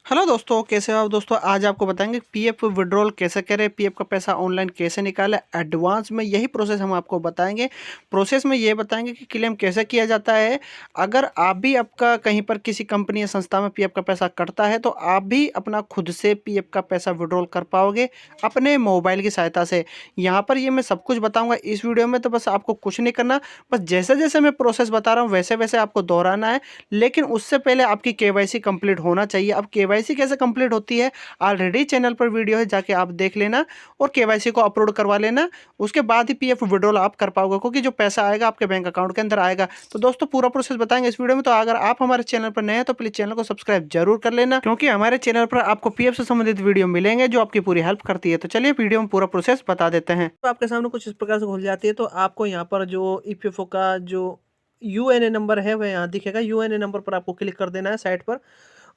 Hello दोस्तों, कैसे हो आप दोस्तों। आज आपको बताएंगे पीएफ विड्रॉल कैसे करें, पीएफ का पैसा ऑनलाइन कैसे निकालें एडवांस में। यही प्रोसेस हम आपको बताएंगे। प्रोसेस में ये बताएंगे कि क्लेम कैसे किया जाता है। अगर आप भी आपका कहीं पर किसी कंपनी या संस्था में पीएफ का पैसा कटता है तो आप भी अपना खुद से पीएफ का पैसा विड्रॉल कर पाओगे अपने मोबाइल की सहायता से। यहाँ पर ये मैं सब कुछ बताऊँगा इस वीडियो में, तो बस आपको कुछ नहीं करना, बस जैसे जैसे मैं प्रोसेस बता रहा हूँ वैसे वैसे आपको दोहराना है। लेकिन उससे पहले आपकी केवाईसी कंप्लीट होना चाहिए। अब केवाईसी कैसे कंप्लीट होती है, ऑलरेडी चैनल पर वीडियो है, जाके आप देख लेना और केवाईसी को अपलोड करवा लेना। उसके बाद ही पीएफ विड्रॉल आप कर पाओगे, क्योंकि जो पैसा आएगा आपके बैंक अकाउंट के अंदर आएगा। तो दोस्तों पूरा प्रोसेस बताएंगे इस वीडियो में। तो अगर आप हमारे चैनल पर नए हैं तो प्लीज चैनल को सब्सक्राइब जरूर कर लेना, क्योंकि हमारे चैनल पर आपको पीएफ से संबंधित वीडियो मिलेंगे जो आपकी पूरी हेल्प करती है। तो चलिए वीडियो में पूरा प्रोसेस बता देते हैं। तो आपके सामने कुछ इस प्रकार से खुल जाती है। तो आपको यहाँ पर जो ईपीएफओ का जो यूएनए नंबर है वह यहाँ दिखेगा। यूएनए नंबर पर आपको क्लिक कर देना है साइट पर,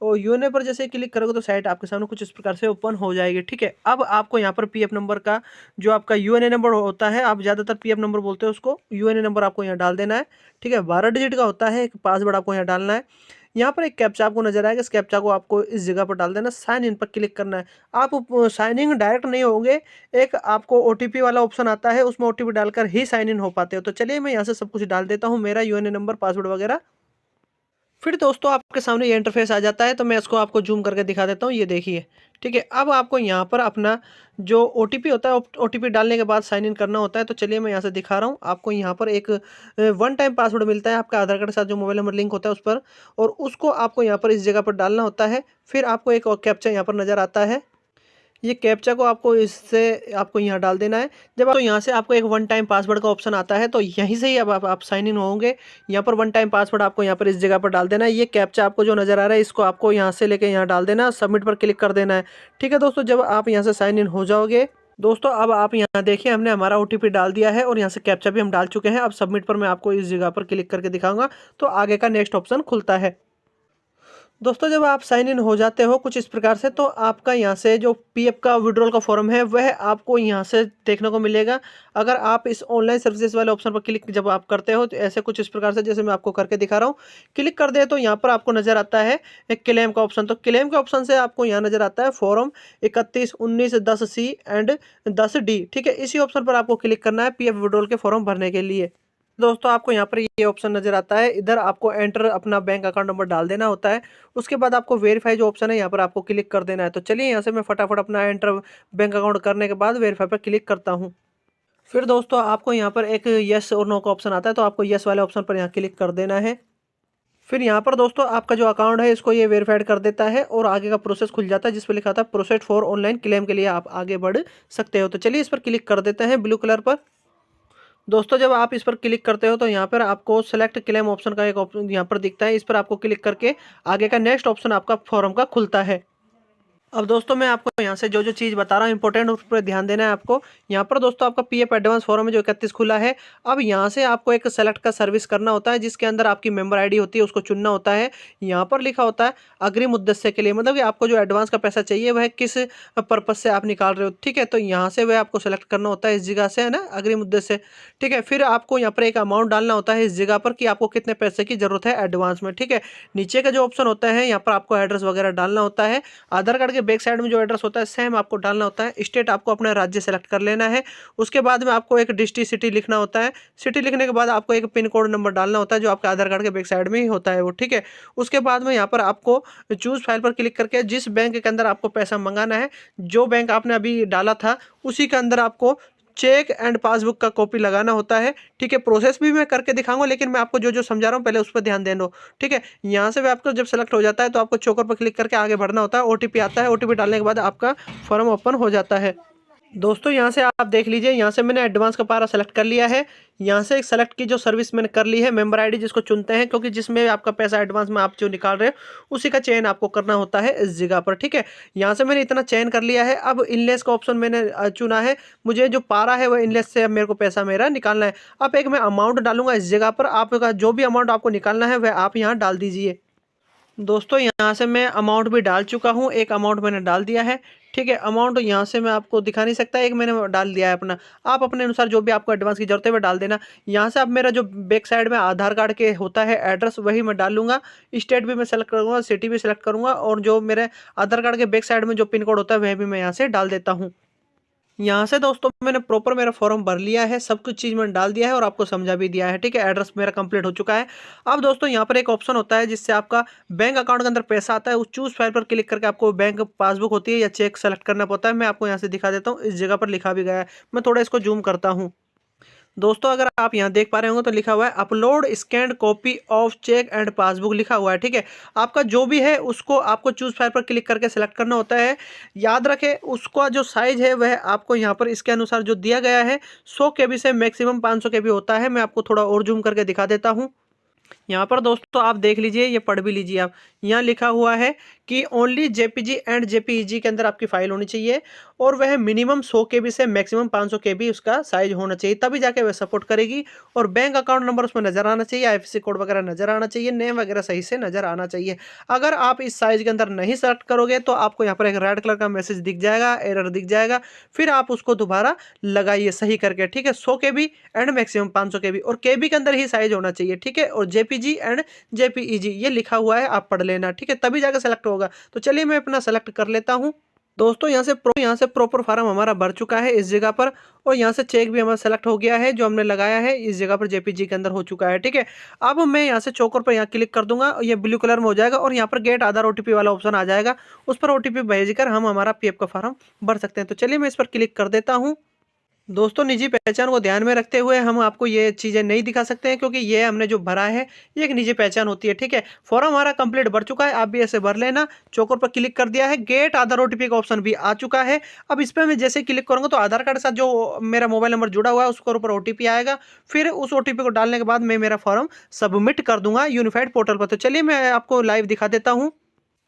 और यूएनए पर जैसे क्लिक करोगे तो साइट आपके सामने कुछ इस प्रकार से ओपन हो जाएगी। ठीक है, अब आपको यहाँ पर पीएफ नंबर का जो आपका यूएनए नंबर होता है, आप ज़्यादातर पीएफ नंबर बोलते हो उसको, यूएनए नंबर आपको यहाँ डाल देना है। ठीक है, 12 डिजिट का होता है। एक पासवर्ड आपको यहाँ डालना है। यहाँ पर एक कैप्चा आपको नजर आएगा, इस कैप्चा को आपको इस जगह पर डाल देना, साइन इन पर क्लिक करना है। आप साइन इन डायरेक्ट नहीं होंगे, एक आपको ओटीपी वाला ऑप्शन आता है, उसमें ओटीपी डालकर ही साइन इन हो पाते हो। तो चलिए मैं यहाँ से सब कुछ डाल देता हूँ, मेरा यूएनए नंबर, पासवर्ड वगैरह। फिर दोस्तों आपके सामने ये इंटरफेस आ जाता है। तो मैं इसको आपको जूम करके दिखा देता हूँ, ये देखिए। ठीक है, अब आपको यहाँ पर अपना जो ओटीपी होता है, ओटीपी डालने के बाद साइन इन करना होता है। तो चलिए मैं यहाँ से दिखा रहा हूँ आपको। यहाँ पर एक वन टाइम पासवर्ड मिलता है आपका आधार कार्ड के साथ, जो मोबाइल नंबर लिंक होता है उस पर, और उसको आपको यहाँ पर इस जगह पर डालना होता है। फिर आपको एक और कैप्चा यहाँ पर नज़र आता है, ये कैप्चा को आपको इससे आपको यहाँ डाल देना है। जब तो यहाँ से आपको एक वन टाइम पासवर्ड का ऑप्शन आता है, तो यहीं से ही अब आप साइन इन होंगे। यहाँ पर वन टाइम पासवर्ड आपको यहाँ पर इस जगह पर डाल देना है। ये कैप्चा आपको जो नज़र आ रहा है, इसको आपको यहाँ से लेके यहाँ डाल देना, सबमिट पर क्लिक कर देना है। ठीक है दोस्तों, जब आप यहाँ से साइन इन हो जाओगे दोस्तों, अब आप यहाँ देखिए हमने हमारा ओटीपी डाल दिया है और यहाँ से कैप्चा भी हम डाल चुके हैं। अब सबमिट पर मैं आपको इस जगह पर क्लिक करके दिखाऊंगा, तो आगे का नेक्स्ट ऑप्शन खुलता है। दोस्तों जब आप साइन इन हो जाते हो कुछ इस प्रकार से, तो आपका यहाँ से जो पीएफ का विड्रॉल का फॉर्म है वह आपको यहाँ से देखने को मिलेगा। अगर आप इस ऑनलाइन सर्विसेज वाले ऑप्शन पर क्लिक जब आप करते हो तो ऐसे कुछ इस प्रकार से, जैसे मैं आपको करके दिखा रहा हूँ, क्लिक कर दे तो यहाँ पर आपको नजर आता है एक क्लेम का ऑप्शन। तो क्लेम के ऑप्शन से आपको यहाँ नजर आता है फॉर्म 31, 19, 10C एंड 10D। ठीक है, इसी ऑप्शन पर आपको क्लिक करना है पीएफ विड्रॉल के फॉर्म भरने के लिए। दोस्तों आपको यहाँ पर ये ऑप्शन नजर आता है, इधर आपको एंटर अपना बैंक अकाउंट नंबर डाल देना होता है। उसके बाद आपको वेरीफाई जो ऑप्शन है यहाँ पर आपको क्लिक कर देना है। तो चलिए यहाँ से मैं फटाफट अपना एंटर बैंक अकाउंट करने के बाद वेरीफाई पर क्लिक करता हूँ। फिर दोस्तों आपको यहाँ पर एक यस और नो का ऑप्शन आता है, तो आपको यस वाले ऑप्शन पर यहाँ क्लिक कर देना है। फिर यहाँ पर दोस्तों आपका जो अकाउंट है इसको ये वेरीफाइड कर देता है और आगे का प्रोसेस खुल जाता है, जिस पर लिखा था प्रोसेस फॉर ऑनलाइन क्लेम, के लिए आप आगे बढ़ सकते हो। तो चलिए इस पर क्लिक कर देते हैं ब्लू कलर पर। दोस्तों जब आप इस पर क्लिक करते हो तो यहाँ पर आपको सेलेक्ट क्लेम ऑप्शन का एक ऑप्शन यहाँ पर दिखता है, इस पर आपको क्लिक करके आगे का नेक्स्ट ऑप्शन आपका फॉर्म का खुलता है। अब दोस्तों मैं आपको यहाँ से जो जो चीज़ बता रहा हूँ इंपॉर्टेंट, उस पर ध्यान देना है आपको। यहाँ पर दोस्तों आपका पीएफ एडवांस फॉर्म है जो 31 खुला है। अब यहाँ से आपको एक सेलेक्ट का सर्विस करना होता है, जिसके अंदर आपकी मेंबर आईडी होती है, उसको चुनना होता है। यहाँ पर लिखा होता है अग्रिम उद्देश्य के लिए, मतलब कि आपको जो एडवांस का पैसा चाहिए वह किस पर्पज से आप निकाल रहे हो। ठीक है, तो यहाँ से वह आपको सेलेक्ट करना होता है इस जगह से, है ना, अग्रिम उद्देश्य। ठीक है, फिर आपको यहाँ पर एक अमाउंट डालना होता है इस जगह पर कि आपको कितने पैसे की जरूरत है एडवांस में। ठीक है, नीचे का जो ऑप्शन होता है यहाँ पर आपको एड्रेस वगैरह डालना होता है। आधार कार्ड के बैक साइड में जो एड्रेस होता है सेम आपको डालना होता है। स्टेट आपको अपना राज्य सेलेक्ट कर लेना है। उसके बाद में आपको एक डिस्ट्रिक्ट सिटी लिखना होता है। सिटी लिखने के बाद आपको एक पिन कोड नंबर डालना होता है जो आपके आधार कार्ड के बैक साइड में ही होता है वो। ठीक है, उसके बाद में यहाँ पर आपको चूज फाइल पर क्लिक करके जिस बैंक के अंदर आपको पैसा मंगाना है, जो बैंक आपने अभी डाला था उसी के अंदर आपको चेक एंड पासबुक का कॉपी लगाना होता है। ठीक है, प्रोसेस भी मैं करके दिखाऊंगा, लेकिन मैं आपको जो जो समझा रहा हूँ पहले उस पर ध्यान देना। ठीक है, यहाँ से भी आपको जब सेलेक्ट हो जाता है तो आपको चोकर पर क्लिक करके आगे बढ़ना होता है। ओटीपी आता है, ओटीपी डालने के बाद आपका फॉर्म ओपन हो जाता है। दोस्तों यहाँ से आप देख लीजिए, यहाँ से मैंने एडवांस का पारा सेलेक्ट कर लिया है। यहाँ से एक सेलेक्ट की जो सर्विस मैंने कर ली है, मेंबर आईडी जिसको चुनते हैं, क्योंकि जिसमें आपका पैसा एडवांस में आप जो निकाल रहे हो उसी का चयन आपको करना होता है इस जगह पर। ठीक है, यहाँ से मैंने इतना चयन कर लिया है। अब इनलेस का ऑप्शन मैंने चुना है, मुझे जो पारा है वह इनलेस से अब मेरे को पैसा मेरा निकालना है। अब एक मैं अमाउंट डालूंगा इस जगह पर, आपका जो भी अमाउंट आपको निकालना है वह आप यहाँ डाल दीजिए। दोस्तों यहाँ से मैं अमाउंट भी डाल चुका हूँ, एक अमाउंट मैंने डाल दिया है। ठीक है, अमाउंट यहाँ से मैं आपको दिखा नहीं सकता, एक मैंने डाल दिया है अपना। आप अपने अनुसार जो भी आपको एडवांस की जरूरत है वो डाल देना। यहाँ से अब मेरा जो बैक साइड में आधार कार्ड के होता है एड्रेस, वही मैं डाल लूँगा। स्टेट भी मैं सेलेक्ट करूँगा, सिटी भी सेलेक्ट करूँगा, और जो मेरे आधार कार्ड के बैक साइड में जो पिन कोड होता है वह भी मैं यहाँ से डाल देता हूँ। यहाँ से दोस्तों मैंने प्रॉपर मेरा फॉर्म भर लिया है, सब कुछ चीज़ मैंने डाल दिया है और आपको समझा भी दिया है। ठीक है, एड्रेस मेरा कंप्लीट हो चुका है। अब दोस्तों यहाँ पर एक ऑप्शन होता है जिससे आपका बैंक अकाउंट के अंदर पैसा आता है, उस चूज फाइल पर क्लिक करके आपको बैंक पासबुक होती है या चेक सेलेक्ट करना पड़ता है। मैं आपको यहाँ से दिखा देता हूँ, इस जगह पर लिखा भी गया है। मैं थोड़ा इसको जूम करता हूँ। दोस्तों अगर आप यहाँ देख पा रहे होंगे तो लिखा हुआ है upload scanned copy of cheque and passbook लिखा हुआ है। ठीक है, आपका जो भी है उसको आपको चूज फाइल पर क्लिक करके सेलेक्ट करना होता है। याद रखें उसका जो साइज है वह आपको यहाँ पर इसके अनुसार जो दिया गया है 100 KB से मैक्सिमम 500 KB होता है। मैं आपको थोड़ा और जूम करके दिखा देता हूँ। यहाँ पर दोस्तों आप देख लीजिए, ये पढ़ भी लीजिए आप। यहाँ लिखा हुआ है कि ओनली जेपीजी एंड जेपीईजी के अंदर आपकी फाइल होनी चाहिए और वह मिनिमम 100 KB से मैक्सिमम 500 KB उसका साइज होना चाहिए, तभी जाके वह सपोर्ट करेगी। और बैंक अकाउंट नंबर उसमें नजर आना चाहिए, आईएफएससी कोड वगैरह नजर आना चाहिए, नेम वगैरह सही से नजर आना चाहिए। अगर आप इस साइज के अंदर नहीं सेलेक्ट करोगे तो आपको यहाँ पर एक रेड कलर का मैसेज दिख जाएगा, एरर दिख जाएगा। फिर आप उसको दोबारा लगाइए सही करके। ठीक है, 100 KB एंड मैक्सिमम 500 KB, और KB के अंदर ही साइज होना चाहिए। ठीक है, और जेपीजी एंड जेपीईजी ये लिखा हुआ है, आप पढ़ लेना। ठीक है, तभी जाकर सेलेक्ट होगा। तो चलिए मैं अपना सेलेक्ट कर लेता हूँ। दोस्तों यहाँ से प्रॉपर फार्म हमारा भर चुका है इस जगह पर, और यहाँ से चेक भी हमारा सेलेक्ट हो गया है जो हमने लगाया है इस जगह पर जेपीजी के अंदर हो चुका है। ठीक है, अब मैं यहाँ से चौकर पर यहाँ क्लिक कर दूंगा, ये ब्लू कलर में हो जाएगा और यहाँ पर गेट आधार ओटीपी वाला ऑप्शन आ जाएगा। उस पर ओटीपी भेजकर हम हमारा पीएफ का फार्म भर सकते हैं। तो चलिए मैं इस पर क्लिक कर देता हूँ। दोस्तों निजी पहचान को ध्यान में रखते हुए हम आपको ये चीज़ें नहीं दिखा सकते हैं, क्योंकि ये हमने जो भरा है ये एक निजी पहचान होती है। ठीक है, फॉर्म हमारा कंप्लीट भर चुका है, आप भी ऐसे भर लेना। चौकोर पर क्लिक कर दिया है, गेट आधार ओटीपी का ऑप्शन भी आ चुका है। अब इस पर मैं जैसे क्लिक करूंगा तो आधार कार्ड के साथ जो मेरा मोबाइल नंबर जुड़ा हुआ है उसके ऊपर ओटीपी आएगा। फिर उस ओटीपी को डालने के बाद मैं मेरा फॉर्म सबमिट कर दूंगा यूनिफाइड पोर्टल पर। तो चलिए मैं आपको लाइव दिखा देता हूँ।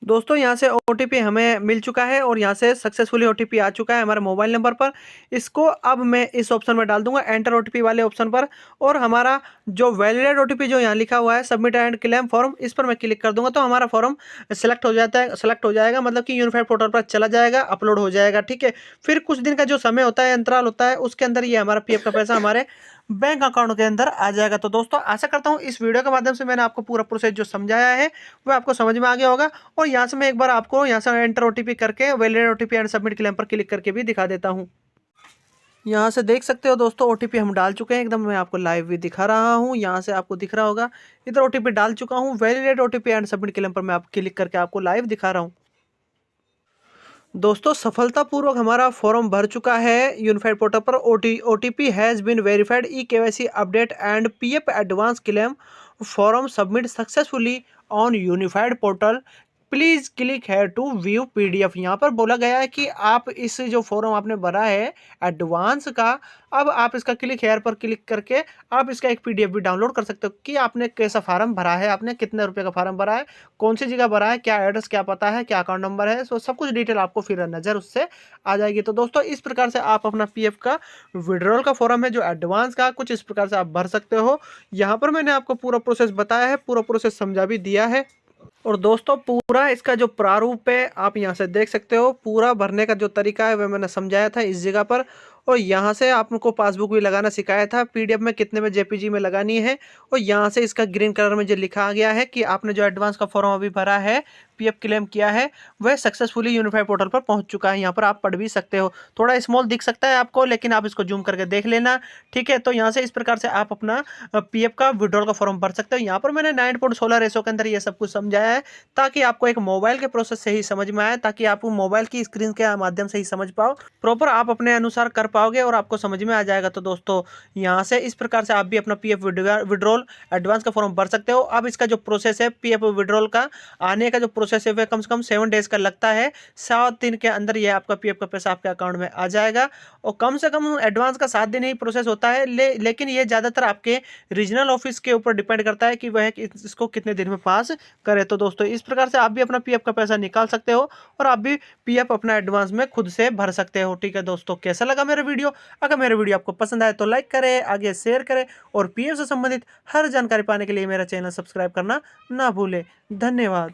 दोस्तों यहाँ से ओटीपी हमें मिल चुका है और यहाँ से सक्सेसफुली ओटीपी आ चुका है हमारे मोबाइल नंबर पर। इसको अब मैं इस ऑप्शन में डाल दूंगा, एंटर ओटीपी वाले ऑप्शन पर, और हमारा जो वैलिडेट ओटीपी जो यहाँ लिखा हुआ है सबमिट एंड क्लेम फॉर्म, इस पर मैं क्लिक कर दूंगा तो हमारा फॉर्म सेलेक्ट हो जाता है, सेलेक्ट हो जाएगा, मतलब कि यूनिफाइड पोर्टल पर चला जाएगा, अपलोड हो जाएगा। ठीक है, फिर कुछ दिन का जो समय होता है, अंतराल होता है, उसके अंदर ये हमारा पीएफ का पैसा हमारे बैंक अकाउंट के अंदर आ जाएगा। तो दोस्तों आशा करता हूँ इस वीडियो के माध्यम से मैंने आपको पूरा प्रोसेस जो समझाया है वो आपको समझ में आ गया होगा। और यहाँ से मैं एक बार आपको यहाँ से एंटर ओटीपी करके valid OTP and submit claim पर क्लिक करके भी दिखा देता हूँ। यहाँ से देख सकते हो दोस्तों ओटीपी हम डाल चुके हैं, एकदम मैं आपको लाइव भी दिखा रहा हूँ। यहाँ से आपको दिख रहा होगा, इधर ओटीपी डाल चुका हूँ, validate OTP and submit claim पर मैं आप क्लिक करके आपको लाइव दिखा रहा हूँ। दोस्तों सफलतापूर्वक हमारा फॉर्म भर चुका है यूनिफाइड पोर्टल पर। OTP has been verified, e KYC update and PF advance claim form submit successfully on unified portal, please click here to view PDF. यहाँ पर बोला गया है कि आप इस जो फॉर्म आपने भरा है एडवांस का, अब आप इसका क्लिक हेयर पर क्लिक करके आप इसका एक पीडीएफ भी डाउनलोड कर सकते हो कि आपने कैसा फार्म भरा है, आपने कितने रुपए का फार्म भरा है, कौन सी जगह भरा है, क्या एड्रेस, क्या पता है, क्या अकाउंट नंबर है, सो सब कुछ डिटेल आपको फिर नज़र उससे आ जाएगी। तो दोस्तों इस प्रकार से आप अपना पीएफ का विड्रॉल का फॉर्म है जो एडवांस का, कुछ इस प्रकार से आप भर सकते हो। यहाँ पर मैंने आपको पूरा प्रोसेस बताया है, पूरा प्रोसेस समझा भी दिया है। और दोस्तों पूरा इसका जो प्रारूप है आप यहाँ से देख सकते हो, पूरा भरने का जो तरीका है वह मैंने समझाया था इस जगह पर। और यहाँ से आपको पासबुक भी लगाना सिखाया था, पीडीएफ में कितने में जेपीजी में लगानी है। और यहाँ से इसका ग्रीन कलर में जो लिखा गया है कि आपने जो एडवांस का फॉर्म अभी भरा है, पीएफ क्लेम किया है, वह सक्सेसफुली यूनिफाइड पोर्टल पर पहुंच चुका है। यहाँ पर आप पढ़ भी सकते हो, थोड़ा स्मॉल दिख सकता है आपको, लेकिन आप इसको जूम करके देख लेना। ठीक है, तो यहाँ से इस प्रकार से आप अपना पीएफ का विड्रॉल का फॉर्म भर सकते हो। यहाँ पर मैंने 9.16 रेशो के अंदर ये सब कुछ समझाया है ताकि आपको एक मोबाइल के प्रोसेस से ही समझ में आए, ताकि आप मोबाइल की स्क्रीन के माध्यम से ही समझ पाओ, प्रॉपर आप अपने अनुसार कर पाओगे और आपको समझ में आ जाएगा। तो दोस्तों यहाँ से इस प्रकार से आप भी अपना पीएफ विड्रॉल एडवांस का फॉर्म भर सकते हो। अब इसका जो प्रोसेस है पीएफ विड्रॉल का आने का जो प्रोसेस है वह कम से कम 7 डेज का लगता है। 7 दिन के अंदर यह आपका पीएफ का पैसा आपके अकाउंट में आ जाएगा। और कम से कम एडवांस का 7 दिन ही प्रोसेस होता है, लेकिन ये ज़्यादातर आपके रीजनल ऑफिस के ऊपर डिपेंड करता है कि वह इसको कितने दिन में पास करे। तो दोस्तों इस प्रकार से आप भी अपना पीएफ का पैसा निकाल सकते हो और आप भी पीएफ अपना एडवांस में खुद से भर सकते हो। ठीक है दोस्तों, कैसा लगा मेरा वीडियो? अगर मेरा वीडियो आपको पसंद आए तो लाइक करें, आगे शेयर करें, और पीएफ से संबंधित हर जानकारी पाने के लिए मेरा चैनल सब्सक्राइब करना ना भूलें। धन्यवाद।